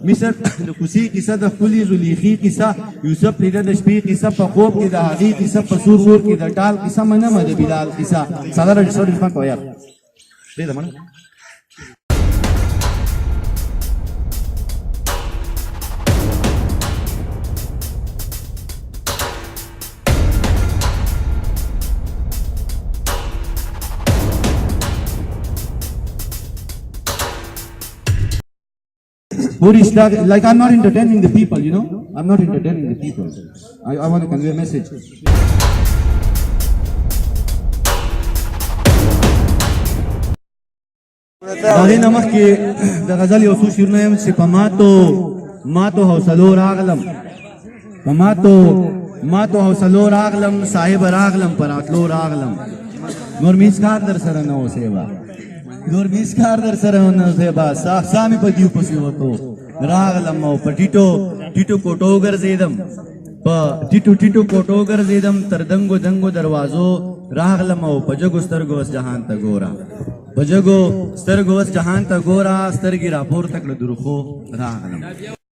مصر د کوڅې کیسه د ښکلي زلیخي کیسه یوسف لیده د شپې کیسه په خوب کې د هغې کیسه په سور غور کې د ټال کیسه منمه د بلال کیسه ساده رجسټر ډسپان کوه یار پرېږده منه Boris, like I'm not entertaining the people, you know? I'm not entertaining the people. I want to convey a message. دغه نمخ کې د غزل یو څو شعرونه یم چې په ماتو حوصلو راغلم په ماتو حوصلو راغلم صاحب راغلم پر راتلو راغلم نور میس کار در سره نه اوسېبه نور میس کار در سره نه اوسېبه سامي په دیو پسې وته راغلم او په ټیټو کوټو ګرځېدم په ټیټو کوټو ګرځېدم تر دنګو دروازو راغلم او په جګو سترګو اوس جهان ته ګوره په جګو سترګو اوس جهان ته ګوره سترګې راپورته کړه د روخو راغلم